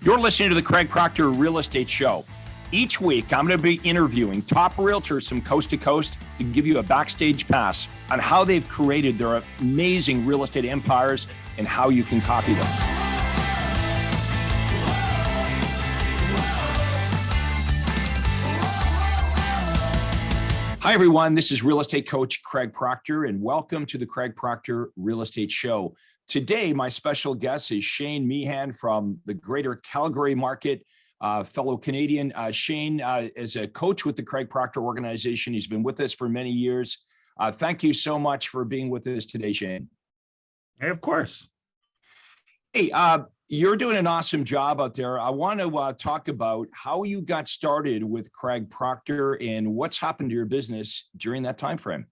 You're listening to the Craig Proctor Real Estate Show. Each week, I'm going to be interviewing top realtors from coast to coast to give you a backstage pass on how they've created their amazing real estate empires and how you can copy them. Hi, everyone. This is real estate coach Craig Proctor, and welcome to the Craig Proctor Real Estate Show. Today, my special guest is Shane Meahan from the greater Calgary market, fellow Canadian. Shane is a coach with the Craig Proctor organization. He's been with us for many years. Thank you so much for being with us today, Shane. Hey, of course. Hey, you're doing an awesome job out there. I want to talk about how you got started with Craig Proctor and what's happened to your business during that time frame.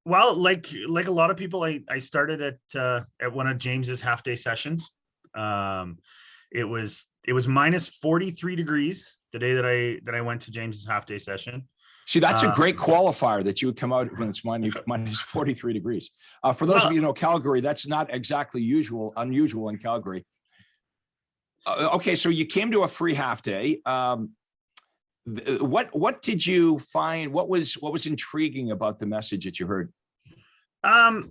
Well, like a lot of people, I started at one of James's half-day sessions. It was minus 43 degrees the day that I went to James's half-day session. See, that's a great qualifier that you would come out when it's minus 43 degrees. For those of you who know Calgary, that's not exactly unusual in Calgary. Okay, so you came to a free half-day. What did you find? What was intriguing about the message that you heard? The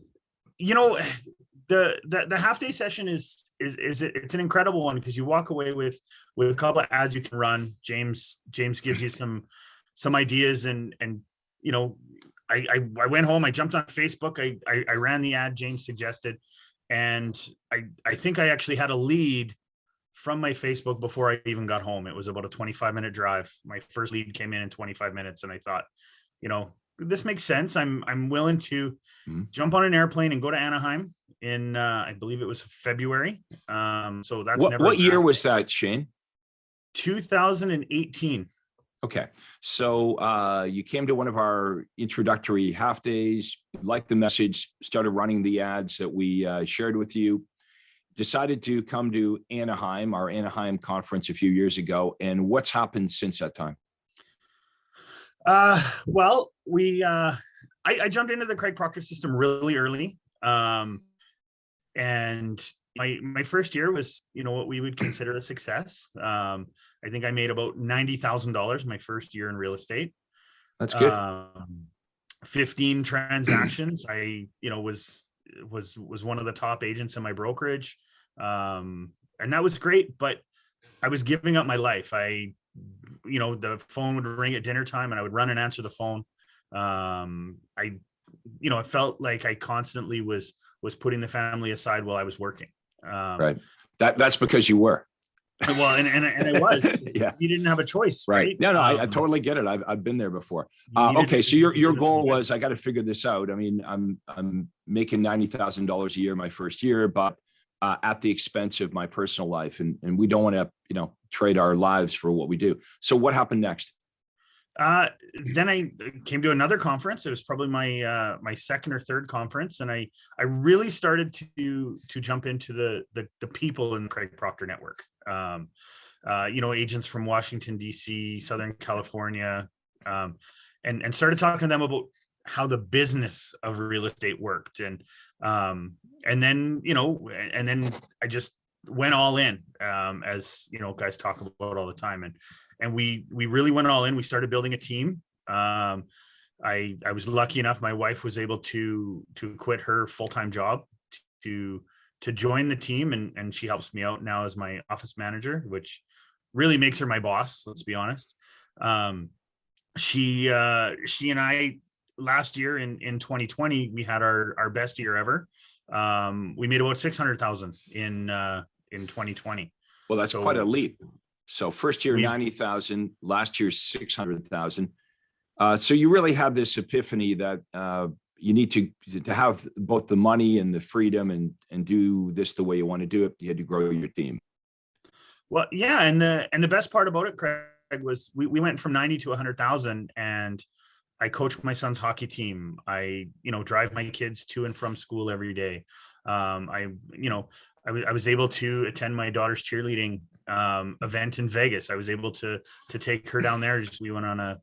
half day session is it's an incredible one because you walk away with a couple of ads you can run. James gives you some ideas and I went home, I jumped on Facebook, I ran the ad James suggested, and I think I actually had a lead from my Facebook before I even got home. It was about a 25-minute drive. My first lead came in 25 minutes, and I thought, this makes sense. I'm willing to jump on an airplane and go to Anaheim in I believe it was February. So that's what year was that, Shane? 2018. Okay, so you came to one of our introductory half days, liked the message, started running the ads that we shared with you. Decided to come to Anaheim, our Anaheim conference a few years ago. And what's happened since that time? Well, I jumped into the Craig Proctor system really early. And my first year was, what we would consider a success. I think I made about $90,000 my first year in real estate. That's good. 15 transactions. I, was one of the top agents in my brokerage. And that was great, but I was giving up my life. The phone would ring at dinner time and I would run and answer the phone. I felt like I constantly was putting the family aside while I was working. Right. That's because you were. Well, and I was. Yeah. You didn't have a choice, right? No, I totally get it. I've been there before. Okay, so your goal was, I got to figure this out. I mean, I'm making $90,000 a year my first year, but at the expense of my personal life, and we don't want to trade our lives for what we do. So what happened next? Then I came to another conference. It was probably my second or third conference, and I really started to jump into the people in the Craig Proctor network. Agents from Washington, D.C., Southern California, and started talking to them about how the business of real estate worked. And then I just went all in, as guys talk about all the time. And we really went all in. We started building a team. I was lucky enough. My wife was able to quit her full-time job to join the team. And she helps me out now as my office manager, which really makes her my boss. Let's be honest. She and I, last year in 2020, we had our best year ever. We made about 600,000 in 2020. Well, that's quite a leap. So first year, 90,000, last year, 600,000. So you really have this epiphany that you need to have both the money and the freedom and do this the way you want to do it. You had to grow your team. Well, yeah. And the best part about it, Craig, was we went from 90 to 100,000, and I coach my son's hockey team. I, drive my kids to and from school every day. I was able to attend my daughter's cheerleading event in Vegas. I was able to take her down there. We went on a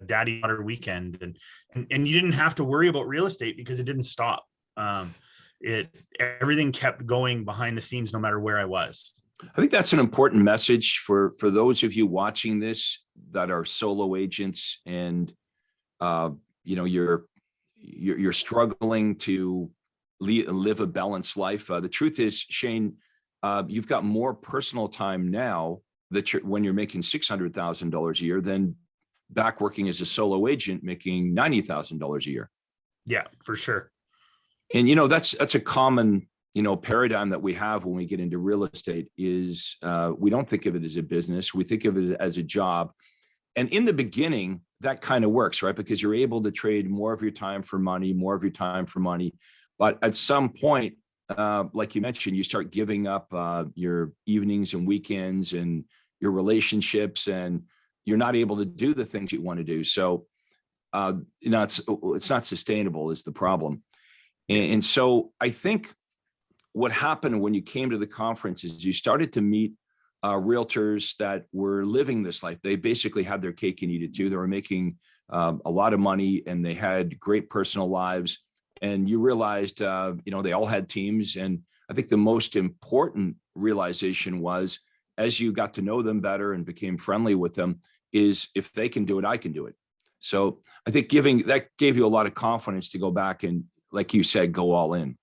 daddy daughter weekend, and you didn't have to worry about real estate because it didn't stop. Everything kept going behind the scenes no matter where I was. I think that's an important message for those of you watching this that are solo agents, and uh, you're struggling to live a balanced life. The truth is, Shane, you've got more personal time now that when you're making $600,000 a year than back working as a solo agent making $90,000 a year. Yeah, for sure. And that's a common paradigm that we have when we get into real estate is we don't think of it as a business. We think of it as a job. And in the beginning, that kind of works, right? Because you're able to trade more of your time for money, more of your time for money. But at some point, like you mentioned, you start giving up your evenings and weekends and your relationships, and you're not able to do the things you want to do. So, it's not sustainable is the problem. And so I think what happened when you came to the conference is you started to meet realtors that were living this life. They basically had their cake and eat it too. They were making a lot of money, and they had great personal lives. And you realized, they all had teams. And I think the most important realization was, as you got to know them better and became friendly with them, is if they can do it, I can do it. So I think that gave you a lot of confidence to go back and, like you said, go all in.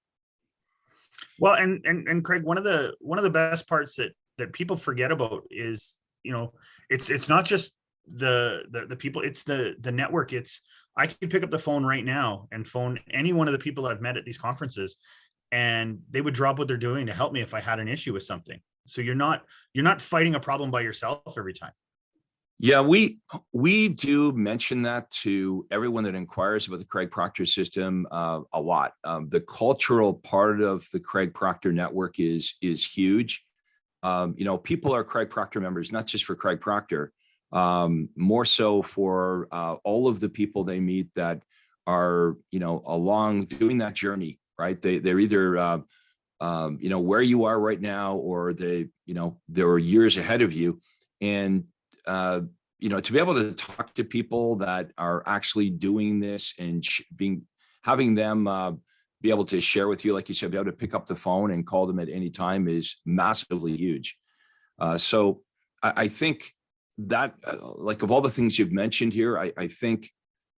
Well, and Craig, one of the best parts that people forget about is, it's not just the people, it's the network. I could pick up the phone right now and phone any one of the people I've met at these conferences, and they would drop what they're doing to help me if I had an issue with something. So you're not fighting a problem by yourself every time. Yeah, we do mention that to everyone that inquires about the Craig Proctor system a lot. The cultural part of the Craig Proctor network is huge. People are Craig Proctor members, not just for Craig Proctor, more so for all of the people they meet that are, along doing that journey, right? They're either, where you are right now, or they're years ahead of you. And, to be able to talk to people that are actually doing this and having them be able to share with you, like you said, be able to pick up the phone and call them at any time is massively huge. So I think that, like, of all the things you've mentioned here, I think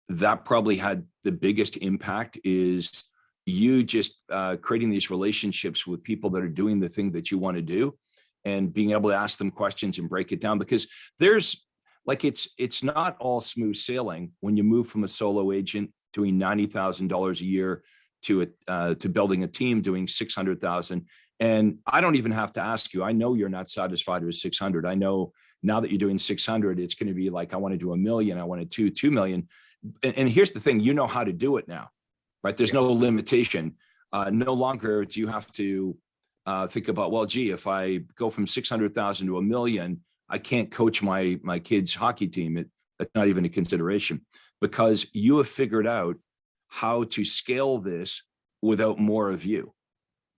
that probably had the biggest impact is you just creating these relationships with people that are doing the thing that you want to do, and being able to ask them questions and break it down, because it's not all smooth sailing when you move from a solo agent doing $90,000 a year to building a team doing 600,000. And I don't even have to ask you. I know you're not satisfied with 600. I know now that you're doing 600, it's going to be like, I want to do 1 million. I want to do 2 million. And here's the thing, how to do it now, right? There's no limitation. No longer do you have to think about, well, gee, if I go from 600,000 to 1 million, I can't coach my kids' hockey team. That's not even a consideration, because you have figured out how to scale this without more of you.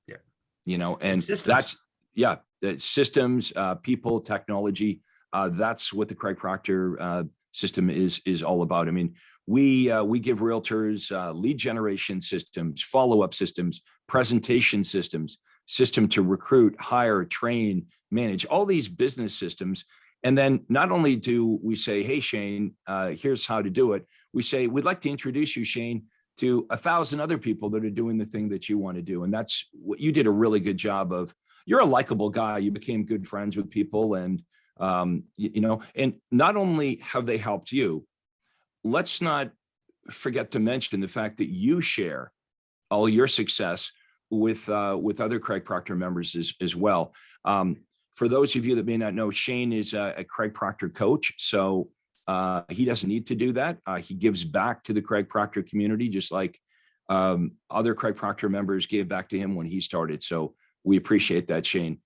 Yeah. And that's, the systems, people, technology. That's what the Craig Proctor system is all about. I mean, we give realtors lead generation systems, follow-up systems, presentation systems, system to recruit, hire, train, manage, all these business systems. And then not only do we say, hey, Shane, here's how to do it. We say, we'd like to introduce you, Shane, to 1,000 other people that are doing the thing that you want to do. And that's what you did a really good job of. You're a likable guy. You became good friends with people. And, and not only have they helped you, let's not forget to mention the fact that you share all your success with other Craig Proctor members as well. For those of you that may not know, Shane is a Craig Proctor coach. So he doesn't need to do that. He gives back to the Craig Proctor community, just like other Craig Proctor members gave back to him when he started. So we appreciate that, Shane.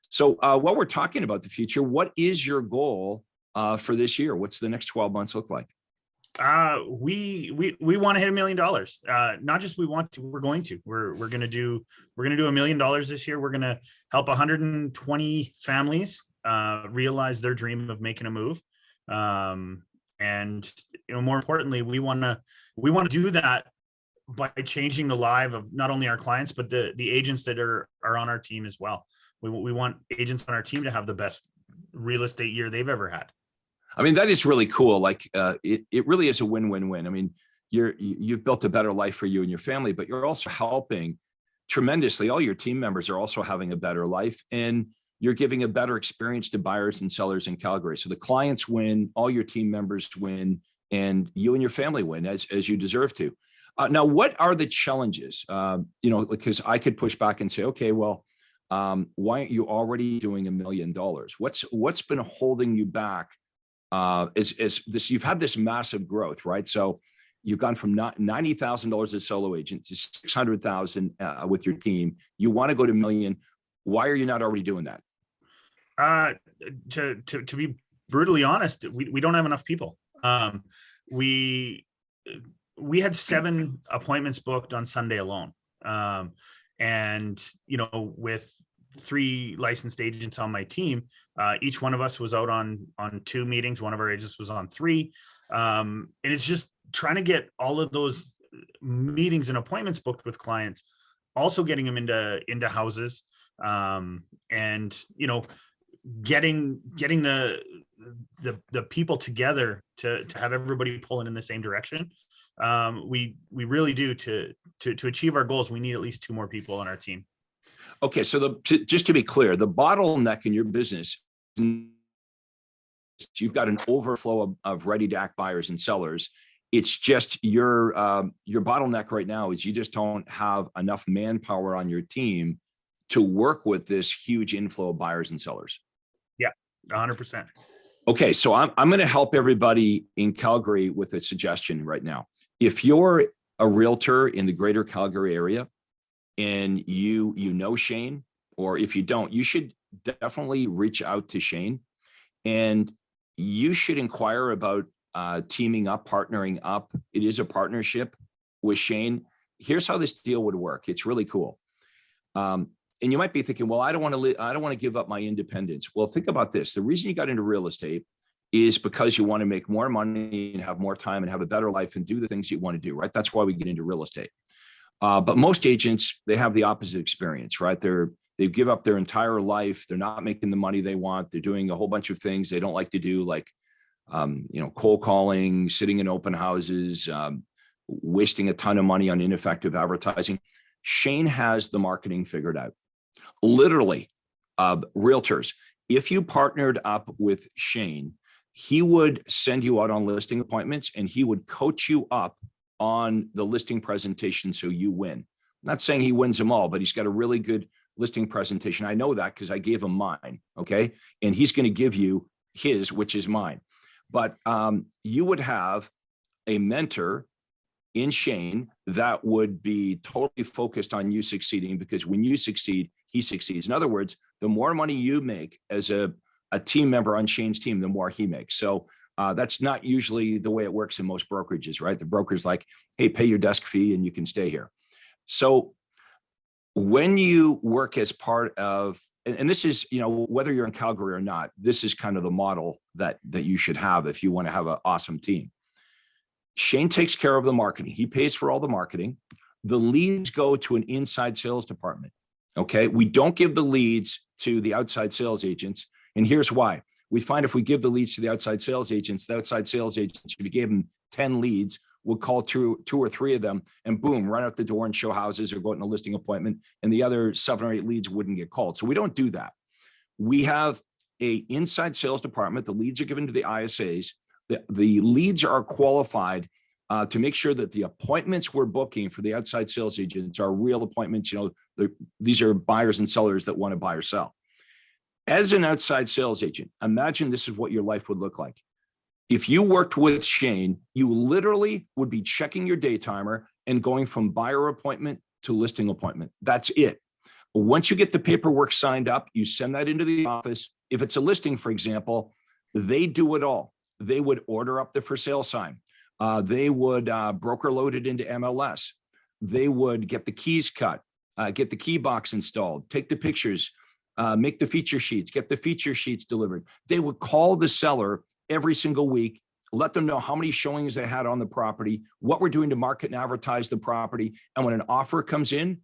So while we're talking about the future, what is your goal for this year? What's the next 12 months look like? We want to hit $1 million. Not just we want to, we're going to. We're going to do $1 million this year. We're going to help 120 families realize their dream of making a move. And more importantly, we want to do that by changing the life of not only our clients, but the agents that are on our team as well. We want agents on our team to have the best real estate year they've ever had. I mean, that is really cool. Like it really is a win-win-win. I mean, you've built a better life for you and your family, but you're also helping tremendously. All your team members are also having a better life, and you're giving a better experience to buyers and sellers in Calgary. So the clients win, all your team members win, and you and your family win as you deserve to. Now, what are the challenges? Because I could push back and say, okay, well, why aren't you already doing $1 million? What's been holding you back? Is this, you've had this massive growth, right? So you've gone from $90,000 as a solo agent to 600,000 with your team. You want to go to $1 million. Why are you not already doing that? To be brutally honest, we don't have enough people. We had 7 appointments booked on Sunday alone. And, with 3 licensed agents on my team, each one of us was out on 2 meetings. One of our agents was on 3. And it's just trying to get all of those meetings and appointments booked with clients, also getting them into houses, and, getting the people together to have everybody pulling in the same direction. We really do to achieve our goals. We need at least 2 more people on our team. Okay, so just to be clear, the bottleneck in your business, you've got an overflow of ready to act buyers and sellers. It's just your bottleneck right now is you just don't have enough manpower on your team to work with this huge inflow of buyers and sellers. Yeah, 100%. Okay, so I'm going to help everybody in Calgary with a suggestion right now. If you're a realtor in the greater Calgary area and you know Shane, or if you don't, you should definitely reach out to Shane, and you should inquire about teaming up, partnering up. It is a partnership with Shane. Here's how this deal would work. It's really cool. And you might be thinking, well, I don't want to give up my independence. Well, think about this. The reason you got into real estate is because you want to make more money and have more time and have a better life and do the things you want to do, right? That's why we get into real estate. But most agents, they have the opposite experience, right? They give up their entire life. They're not making the money they want. They're doing a whole bunch of things they don't like to do, like, cold calling, sitting in open houses, wasting a ton of money on ineffective advertising. Shane has the marketing figured out. Literally, realtors, if you partnered up with Shane, he would send you out on listing appointments and he would coach you up on the listing presentation so you win. I'm not saying he wins them all, but he's got a really good listing presentation. I know that because I gave him mine, okay? And he's going to give you his, which is mine. But you would have a mentor in Shane that would be totally focused on you succeeding, because when you succeed, he succeeds. In other words, the more money you make as a team member on Shane's team, the more he makes. So that's not usually the way it works in most brokerages, right? The broker's like, hey, pay your desk fee and you can stay here. So when you work as part of, and this is, whether you're in Calgary or not, this is kind of the model that you should have if you want to have an awesome team. Shane takes care of the marketing. He pays for all the marketing. The leads go to an inside sales department. Okay. We don't give the leads to the outside sales agents. And here's why. We find if we give the leads to the outside sales agents, if you gave them 10 leads, would call two or 3 of them and boom, run out the door and show houses or go out in a listing appointment. And the other 7 or 8 leads wouldn't get called. So we don't do that. We have a inside sales department. The leads are given to the ISAs. The leads are qualified to make sure that the appointments we're booking for the outside sales agents are real appointments. These are buyers and sellers that want to buy or sell. As an outside sales agent, imagine this is what your life would look like. If you worked with Shane, you literally would be checking your day timer and going from buyer appointment to listing appointment. That's it. Once you get the paperwork signed up, you send that into the office. If it's a listing, for example, they do it all. They would order up the for sale sign. They would broker load it into MLS. They would get the keys cut, get the key box installed, take the pictures, make the feature sheets, get the feature sheets delivered. They would call the seller every single week, let them know how many showings they had on the property, what we're doing to market and advertise the property. And when an offer comes in,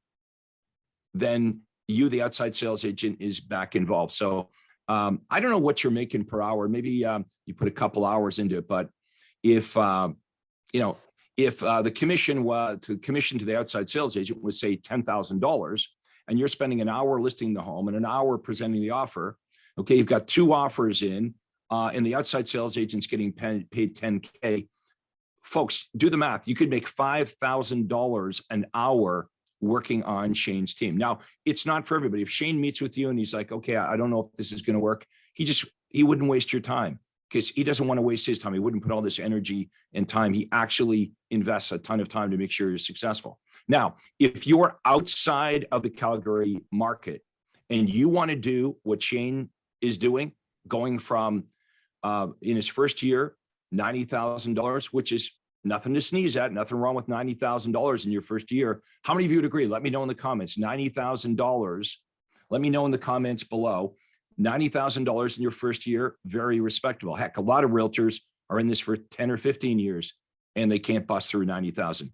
then you, the outside sales agent, is back involved. So I don't know what you're making per hour. Maybe you put a couple hours into it, but if if the commission to the outside sales agent was say $10,000, and you're spending an hour listing the home and an hour presenting the offer, okay, you've got 2 offers in, and the outside sales agent's getting paid $10K. Folks, do the math. You could make $5,000 an hour working on Shane's team. Now, it's not for everybody. If Shane meets with you and he's like, okay, I don't know if this is going to work, he wouldn't waste your time, because he doesn't want to waste his time. He wouldn't put all this energy and time. He actually invests a ton of time to make sure you're successful. Now, if you're outside of the Calgary market and you want to do what Shane is doing, going from in his first year, $90,000, which is nothing to sneeze at, nothing wrong with $90,000 in your first year. How many of you would agree? Let me know in the comments. $90,000. Let me know in the comments below. $90,000 in your first year, very respectable. Heck, a lot of realtors are in this for 10 or 15 years and they can't bust through 90,000.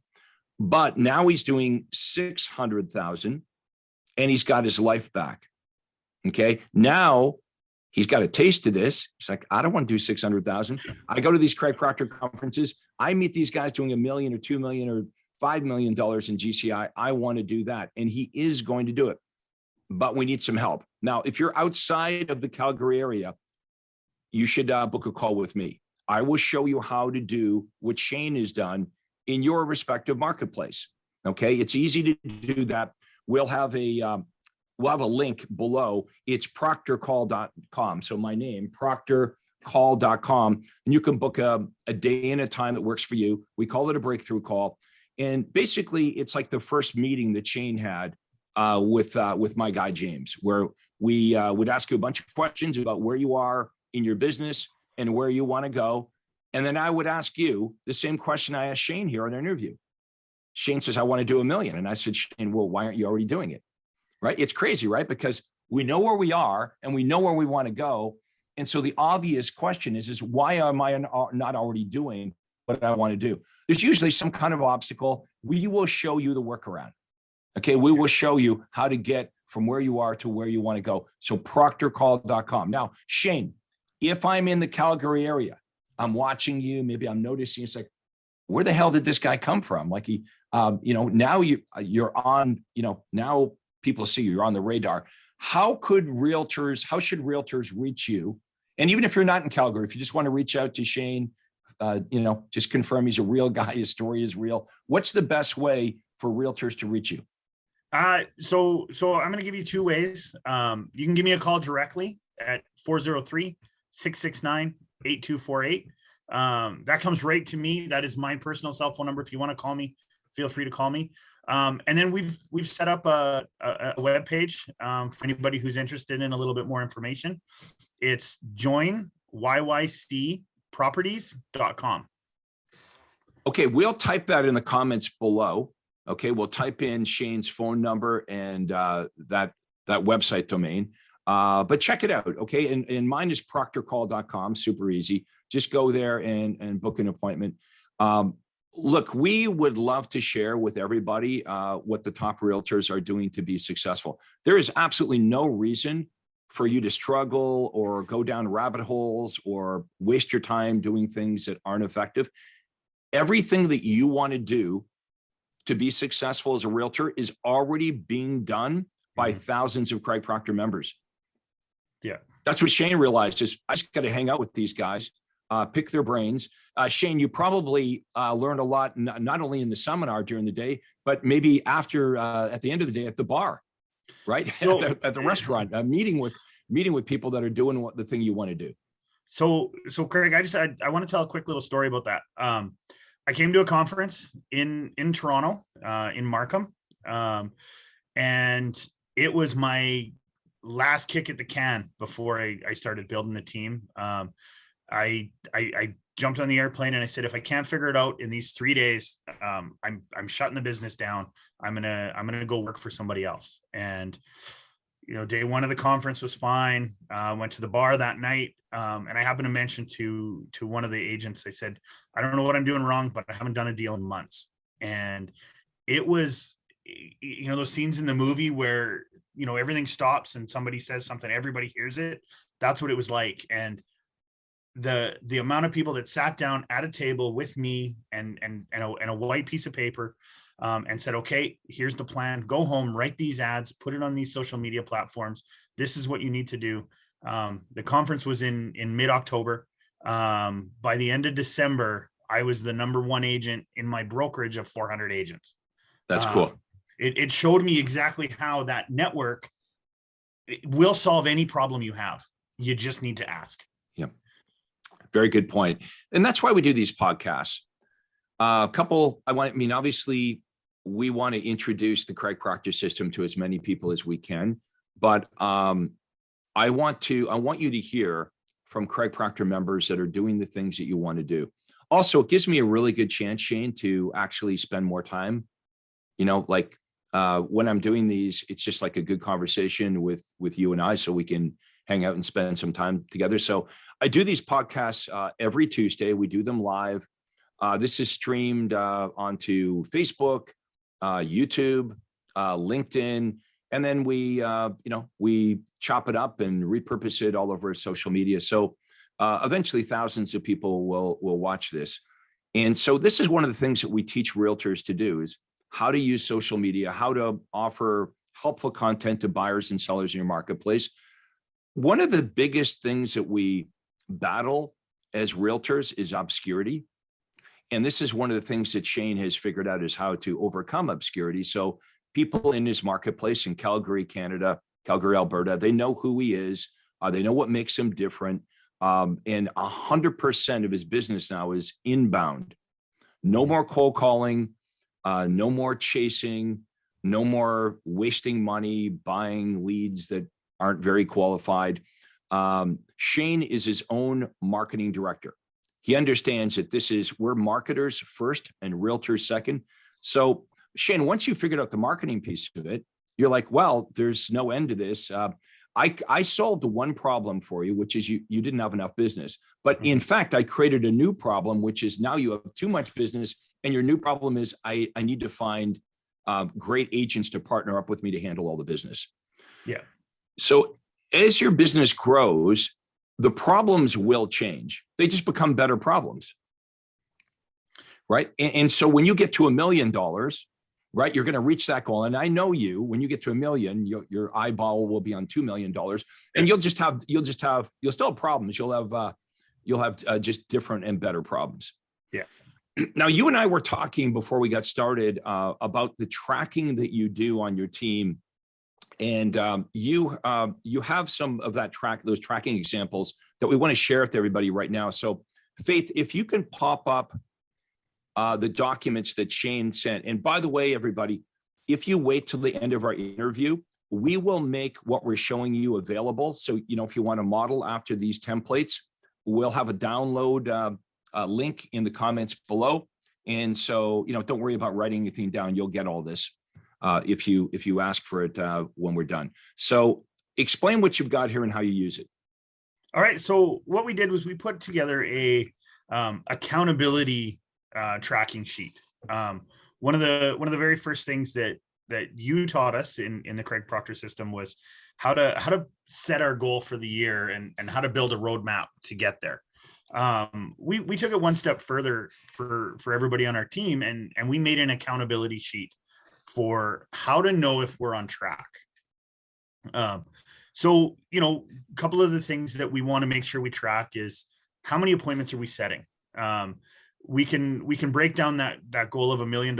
But now he's doing 600,000 and he's got his life back. Okay. Now he's got a taste of this. He's like, I don't want to do 600,000. I go to these Craig Proctor conferences. I meet these guys doing $1 million or $2 million or $5 million in GCI. I want to do that. And he is going to do it, but we need some help. Now, if you're outside of the Calgary area, you should book a call with me. I will show you how to do what Shane has done in your respective marketplace. Okay. It's easy to do that. We'll have a link below. It's proctorcall.com. So my name, proctorcall.com, and you can book a day and a time that works for you. We call it a breakthrough call. And basically it's like the first meeting that Shane had with my guy, James, where we would ask you a bunch of questions about where you are in your business and where you want to go. And then I would ask you the same question I asked Shane here in our interview. Shane says, I want to do $1 million. And I said, Shane, well, why aren't you already doing it? Right? It's crazy, right? Because we know where we are and we know where we want to go. And so the obvious question is why am I not already doing what I want to do? There's usually some kind of obstacle. We will show you the workaround. Okay, we will show you how to get from where you are to where you want to go. So proctorcall.com. Now, Shane, if I'm in the Calgary area, I'm watching you, maybe I'm noticing, it's like, where the hell did this guy come from? Like now you're on, now people see you're on the radar. How should realtors reach you? And even if you're not in Calgary, if you just want to reach out to Shane, just confirm he's a real guy, his story is real. What's the best way for realtors to reach you? So I'm going to give you 2 ways. You can give me a call directly at 403-669-8248. That comes right to me. That is my personal cell phone number. If you want to call me, feel free to call me. And then we've set up a web page for anybody who's interested in a little bit more information. It's joinyycproperties.com. Okay, we'll type that in the comments below. Okay, we'll type in Shane's phone number and that website domain. But check it out, okay? And mine is proctorcall.com, super easy. Just go there and book an appointment. Look, we would love to share with everybody what the top realtors are doing to be successful. There is absolutely no reason for you to struggle or go down rabbit holes or waste your time doing things that aren't effective. Everything that you want to do to be successful as a realtor is already being done by thousands of Craig Proctor members. Yeah. That's what Shane realized is I just got to hang out with these guys, pick their brains. Shane, you probably learned a lot, not only in the seminar during the day, but maybe after, at the end of the day at the bar, right? So, at the restaurant, meeting with people that are doing the thing you want to do. So Craig, I want to tell a quick little story about that. I came to a conference in Toronto, in Markham, and it was my last kick at the can before I started building the team. I jumped on the airplane and I said, if I can't figure it out in these 3 days, I'm shutting the business down. I'm gonna go work for somebody else. And day 1 of the conference was fine. Went to the bar that night, and I happened to mention to one of the agents, I said, I don't know what I'm doing wrong, but I haven't done a deal in months. And it was, those scenes in the movie where everything stops and somebody says something, everybody hears it. That's what it was like. And the amount of people that sat down at a table with me and a white piece of paper, and said, okay, here's the plan, go home, write these ads, put it on these social media platforms. This is what you need to do. The conference was in mid-October. By the end of December, I was the number one agent in my brokerage of 400 agents. That's cool. It showed me exactly how that network will solve any problem you have. You just need to ask. Yeah. Very good point. And that's why we do these podcasts. Obviously we want to introduce the Craig Proctor system to as many people as we can, but I want you to hear from Craig Proctor members that are doing the things that you want to do. Also, it gives me a really good chance, Shane, to actually spend more time. When I'm doing these, it's just like a good conversation with you and I, so we can hang out and spend some time together. So I do these podcasts every Tuesday. We do them live. This is streamed onto Facebook, YouTube, LinkedIn, and then we chop it up and repurpose it all over social media. So eventually thousands of people will watch this. And so this is one of the things that we teach realtors to do, is how to use social media, how to offer helpful content to buyers and sellers in your marketplace. One of the biggest things that we battle as realtors is obscurity. And this is one of the things that Shane has figured out, is how to overcome obscurity. So people in his marketplace in Calgary, Canada, Calgary, Alberta, they know who he is. They know what makes him different. And 100% of his business now is inbound. No more cold calling, no more chasing, no more wasting money buying leads that aren't very qualified. Shane is his own marketing director. He understands that we're marketers first and realtors second. So Shane, once you figured out the marketing piece of it, you're like, well, there's no end to this. I solved the one problem for you, which is you didn't have enough business. But in fact, I created a new problem, which is now you have too much business. And your new problem is I need to find great agents to partner up with me to handle all the business. Yeah. So as your business grows, the problems will change. They just become better problems. Right. And so when you get to $1 million, right, you're going to reach that goal. And I know when you get to $1 million, your eyeball will be on $2 million, and you'll still have problems. You'll have just different and better problems. Yeah. Now, you and I were talking before we got started about the tracking that you do on your team. And you have some of those tracking examples that we want to share with everybody right now. So Faith, if you can pop up the documents that Shane sent. And by the way, everybody, if you wait till the end of our interview, we will make what we're showing you available. So, if you want to model after these templates, we'll have a download link in the comments below. And so, don't worry about writing anything down. You'll get all this if you ask for it when we're done. So explain what you've got here and how you use it. All right. So what we did was we put together a accountability tracking sheet. One of the very first things that you taught us in the Craig Proctor system was how to set our goal for the year and how to build a roadmap to get there. We took it one step further for everybody on our team, and we made an accountability sheet for how to know if we're on track. So, a couple of the things that we want to make sure we track is how many appointments are we setting? We can break down that goal of $1 million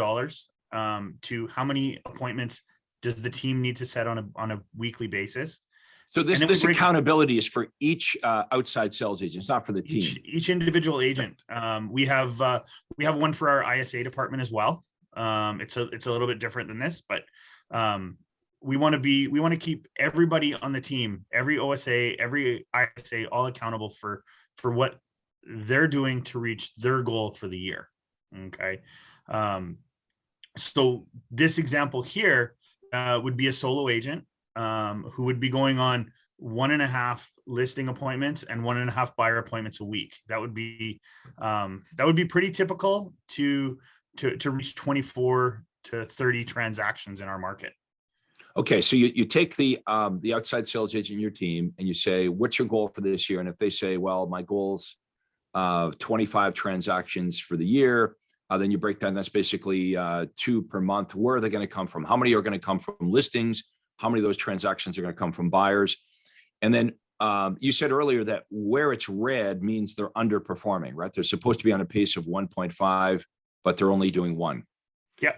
to how many appointments does the team need to set on a weekly basis. So this accountability is for each outside sales agent. It's not for the team. Each individual agent. We have one for our ISA department as well. It's a little bit different than this, but we want to keep everybody on the team, every OSA, every ISA, all accountable for what they're doing to reach their goal for the year. Okay. So this example here would be a solo agent who would be going on 1.5 listing appointments and 1.5 buyer appointments a week. That would be pretty typical to reach 24 to 30 transactions in our market. Okay, so you take the outside sales agent in your team and you say, what's your goal for this year? And if they say, well, my goal's 25 transactions for the year, then you break down, that's basically 2 per month. Where are they going to come from? How many are going to come from listings? How many of those transactions are going to come from buyers? And then you said earlier that where it's red means they're underperforming, right? They're supposed to be on a pace of 1.5, but they're only doing 1. Yeah.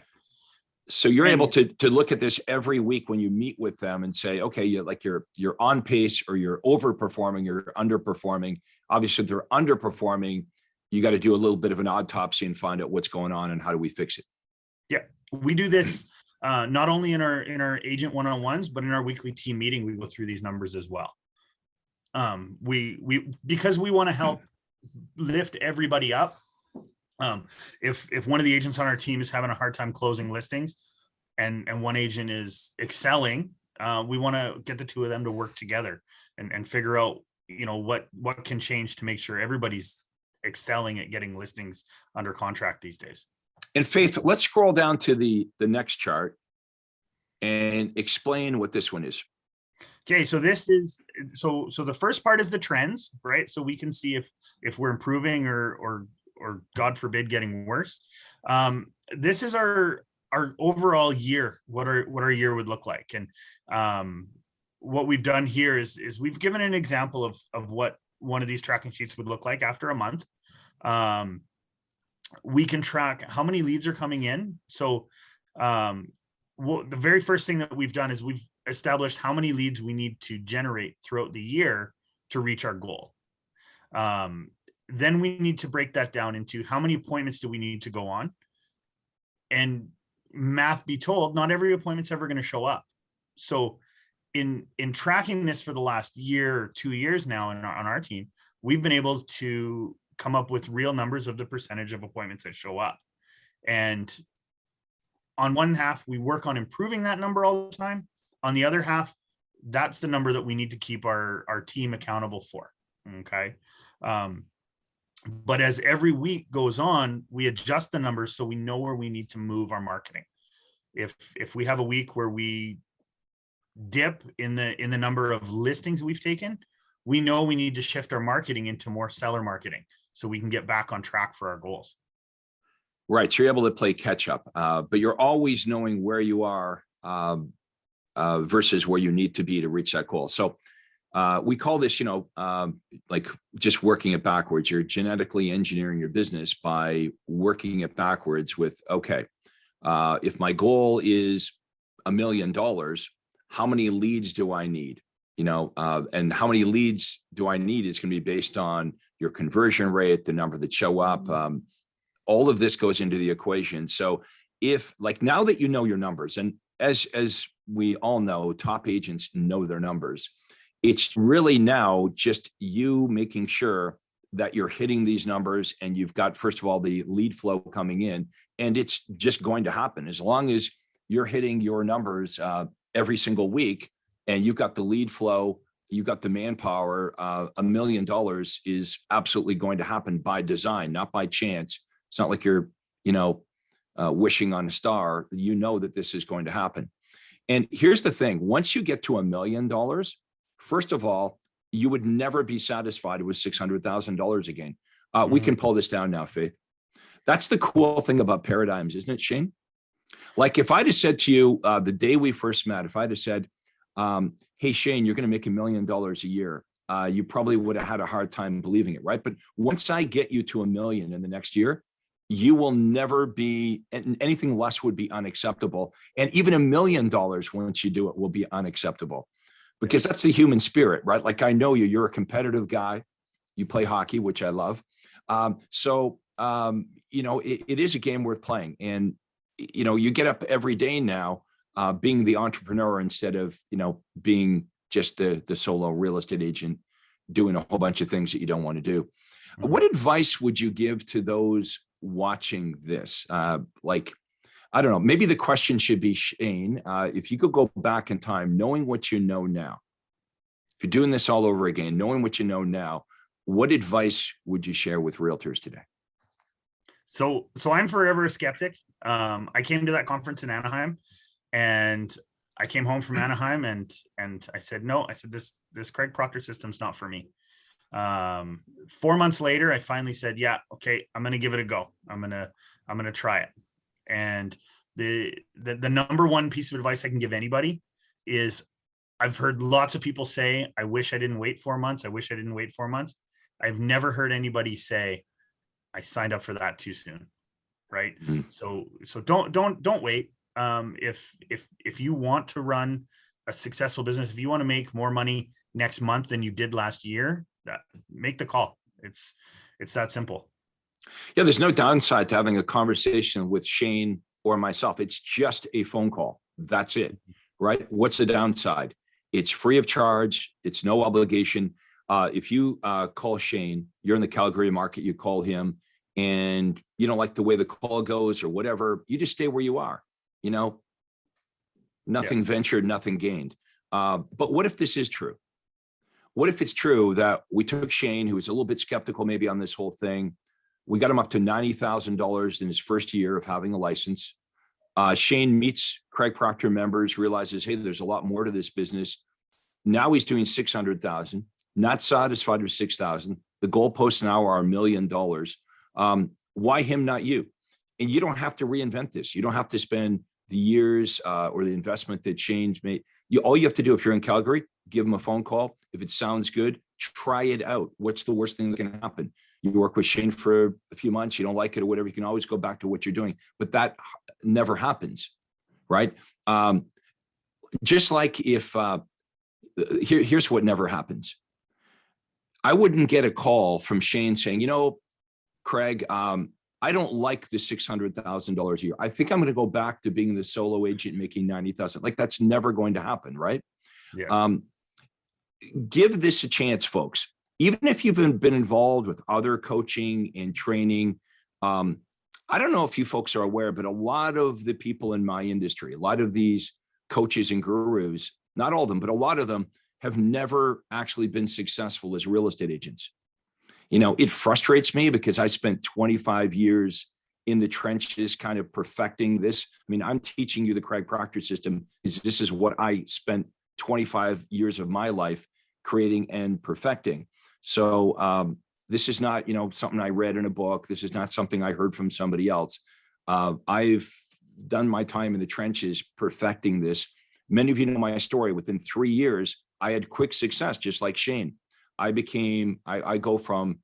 So you're able to look at this every week when you meet with them and say, okay, you're on pace, or you're overperforming, you're underperforming. Obviously, if they're underperforming, you got to do a little bit of an autopsy and find out what's going on and how do we fix it. Yeah, we do this not only in our agent one-on-ones, but in our weekly team meeting, we go through these numbers as well. We because we want to help lift everybody up. If one of the agents on our team is having a hard time closing listings and one agent is excelling, we want to get the two of them to work together and figure out, what can change to make sure everybody's excelling at getting listings under contract these days. And Faith, let's scroll down to the next chart and explain what this one is. Okay, so this is so the first part is the trends, right? So we can see if we're improving or God forbid getting worse. This is our overall year, what our year would look like. And what we've done here is we've given an example of what one of these tracking sheets would look like after a month. We can track how many leads are coming in. So the very first thing that we've done is we've established how many leads we need to generate throughout the year to reach our goal. Then we need to break that down into how many appointments do we need to go on. And math be told, not every appointment's ever going to show up. So in tracking this for the last year or 2 years now on our team, we've been able to come up with real numbers of the percentage of appointments that show up. And on one half, we work on improving that number all the time. On the other half, that's the number that we need to keep our team accountable for. Okay. But as every week goes on, we adjust the numbers so we know where we need to move our marketing. If we have a week where we dip in the number of listings we've taken, we know we need to shift our marketing into more seller marketing so we can get back on track for our goals. Right. So you're able to play catch up, but you're always knowing where you are versus where you need to be to reach that goal. So we call this, like just working it backwards. You're genetically engineering your business by working it backwards with, okay, if my goal is $1 million, how many leads do I need? And how many leads do I need is going to be based on your conversion rate, the number that show up. All of this goes into the equation. So if, like, now that you know your numbers, and as we all know, top agents know their numbers, it's really now just you making sure that you're hitting these numbers and you've got, first of all, the lead flow coming in, and it's just going to happen. As long as you're hitting your numbers every single week and you've got the lead flow, you've got the manpower, $1 million is absolutely going to happen by design, not by chance. It's not like you're, wishing on a star. You know that this is going to happen. And here's the thing. Once you get to $1 million, first of all, you would never be satisfied with $600,000 again. We can pull this down now, Faith. That's the cool thing about paradigms, isn't it, Shane? Like if I'd have said to you the day we first met, if I'd have said, hey, Shane, you're going to make $1 million a year, you probably would have had a hard time believing it, right? But once I get you to $1 million in the next year, you will never be, anything less would be unacceptable. And even $1 million, once you do it, will be unacceptable. Because that's the human spirit, right? Like I know you're a competitive guy. You play hockey, which I love. It is a game worth playing. And, you get up every day now being the entrepreneur instead of, being just the solo real estate agent doing a whole bunch of things that you don't want to do. What advice would you give to those watching this? I don't know, maybe the question should be, Shane, if you could go back in time, knowing what you know now, if you're doing this all over again, knowing what you know now, what advice would you share with realtors today? So I'm forever a skeptic. I came to that conference in Anaheim and I came home from Anaheim and I said, no, I said, this Craig Proctor system's not for me. 4 months later, I finally said, yeah, okay, I'm going to give it a go. I'm going to try it. And the number one piece of advice I can give anybody is, I've heard lots of people say, I wish I didn't wait 4 months. I wish I didn't wait 4 months. I've never heard anybody say, I signed up for that too soon. Right. Mhm. So don't wait. If you want to run a successful business, if you want to make more money next month than you did last year, make the call. It's that simple. Yeah, there's no downside to having a conversation with Shane or myself. It's just a phone call. That's it, right? What's the downside? It's free of charge. It's no obligation. If you call Shane, you're in the Calgary market, you call him and you don't like the way the call goes or whatever, you just stay where you are, nothing ventured, nothing gained. But what if this is true? What if it's true that we took Shane, who was a little bit skeptical maybe on this whole thing, we got him up to $90,000 in his first year of having a license. Shane meets Craig Proctor members, realizes, hey, there's a lot more to this business. Now he's doing 600,000, not satisfied with 6,000. The goalposts now are $1 million. Why him, not you? And you don't have to reinvent this. You don't have to spend the years or the investment that Shane's made. All you have to do, if you're in Calgary, give him a phone call. If it sounds good, try it out. What's the worst thing that can happen? You work with Shane for a few months, you don't like it or whatever, you can always go back to what you're doing. But that never happens, right? Just like if, here's what never happens. I wouldn't get a call from Shane saying, Craig, I don't like the $600,000 a year. I think I'm going to go back to being the solo agent making 90,000. Like, that's never going to happen, right? Yeah. Give this a chance, folks. Even if you've been involved with other coaching and training, I don't know if you folks are aware, but a lot of the people in my industry, a lot of these coaches and gurus, not all of them, but a lot of them have never actually been successful as real estate agents. It frustrates me because I spent 25 years in the trenches kind of perfecting this. I mean, I'm teaching you the Craig Proctor system. This is what I spent 25 years of my life creating and perfecting. So this is not, something I read in a book. This is not something I heard from somebody else. I've done my time in the trenches perfecting this. Many of you know my story. Within 3 years, I had quick success, just like Shane. I go from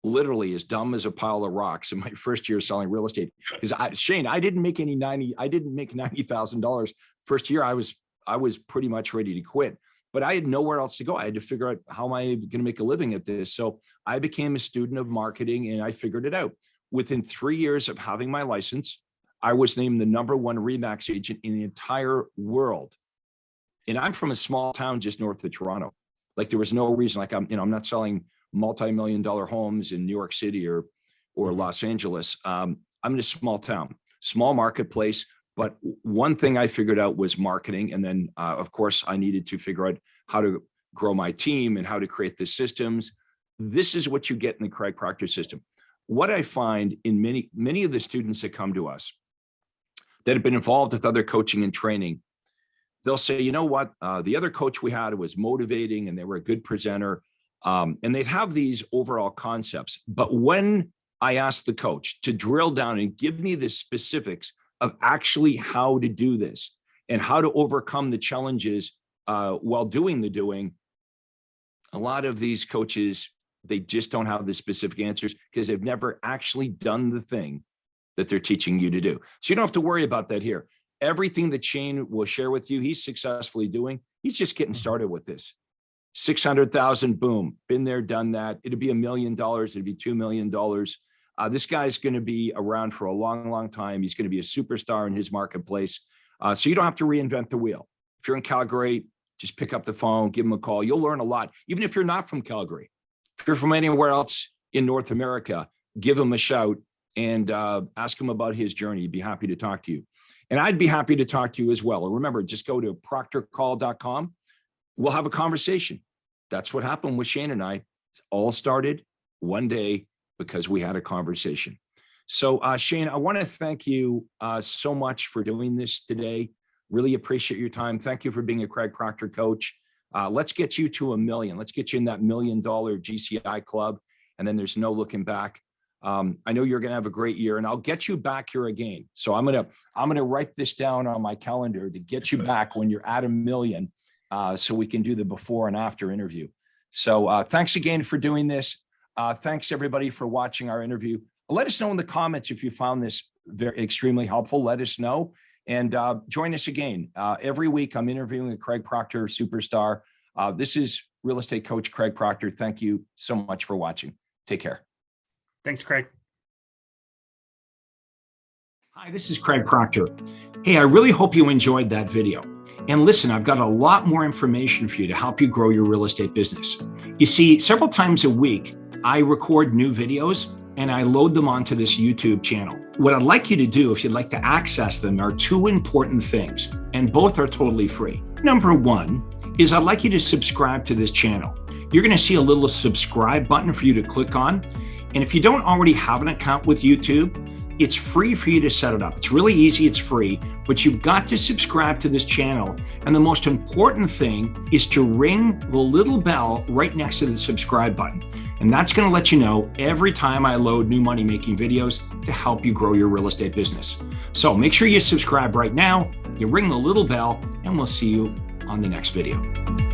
literally as dumb as a pile of rocks in my first year selling real estate. Because Shane, I didn't make $90,000 first year. I was pretty much ready to quit, but I had nowhere else to go. I had to figure out, how am I going to make a living at this? So I became a student of marketing and I figured it out. Within 3 years of having my license, I was named the #1 RE/MAX agent in the entire world. And I'm from a small town just north of Toronto. Like, there was no reason, like I'm not selling multi-million-dollar homes in New York City or Los Angeles. I'm in a small town, small marketplace. But one thing I figured out was marketing. And then, of course, I needed to figure out how to grow my team and how to create the systems. This is what you get in the Craig Proctor system. What I find in many of the students that come to us that have been involved with other coaching and training, they'll say, you know what, the other coach we had was motivating and they were a good presenter. And they'd have these overall concepts. But when I ask the coach to drill down and give me the specifics of actually how to do this and how to overcome the challenges while doing the doing, a lot of these coaches, they just don't have the specific answers because they've never actually done the thing that they're teaching you to do. So you don't have to worry about that here. Everything that Shane will share with you, he's successfully doing. He's just getting started with this. 600,000, boom, been there, done that. It'd be $1 million. It'd be $2 million. This guy's going to be around for a long, long time. He's going to be a superstar in his marketplace. So you don't have to reinvent the wheel. If you're in Calgary, just pick up the phone, give him a call. You'll learn a lot. Even if you're not from Calgary, if you're from anywhere else in North America, give him a shout and ask him about his journey. He'd be happy to talk to you. And I'd be happy to talk to you as well. And remember, just go to proctorcall.com. We'll have a conversation. That's what happened with Shane and I. It all started one day because we had a conversation. So Shane, I want to thank you so much for doing this today. Really appreciate your time. Thank you for being a Craig Proctor coach. Let's get you to $1 million. Let's get you in that $1 million GCI club. And then there's no looking back. I know you're going to have a great year, and I'll get you back here again. So I'm going to write this down on my calendar to get you back when you're at $1 million, so we can do the before and after interview. So thanks again for doing this. Thanks everybody for watching our interview. Let us know in the comments if you found this extremely helpful. Let us know, and join us again. Every week I'm interviewing a Craig Proctor superstar. This is real estate coach Craig Proctor. Thank you so much for watching. Take care. Thanks, Craig. Hi, this is Craig Proctor. Hey, I really hope you enjoyed that video. And listen, I've got a lot more information for you to help you grow your real estate business. You see, several times a week, I record new videos and I load them onto this YouTube channel. What I'd like you to do, if you'd like to access them, are two important things, and both are totally free. Number one is I'd like you to subscribe to this channel. You're going to see a little subscribe button for you to click on. And if you don't already have an account with YouTube, it's free for you to set it up. It's really easy, it's free, but you've got to subscribe to this channel. And the most important thing is to ring the little bell right next to the subscribe button. And that's going to let you know every time I load new money-making videos to help you grow your real estate business. So make sure you subscribe right now, you ring the little bell, and we'll see you on the next video.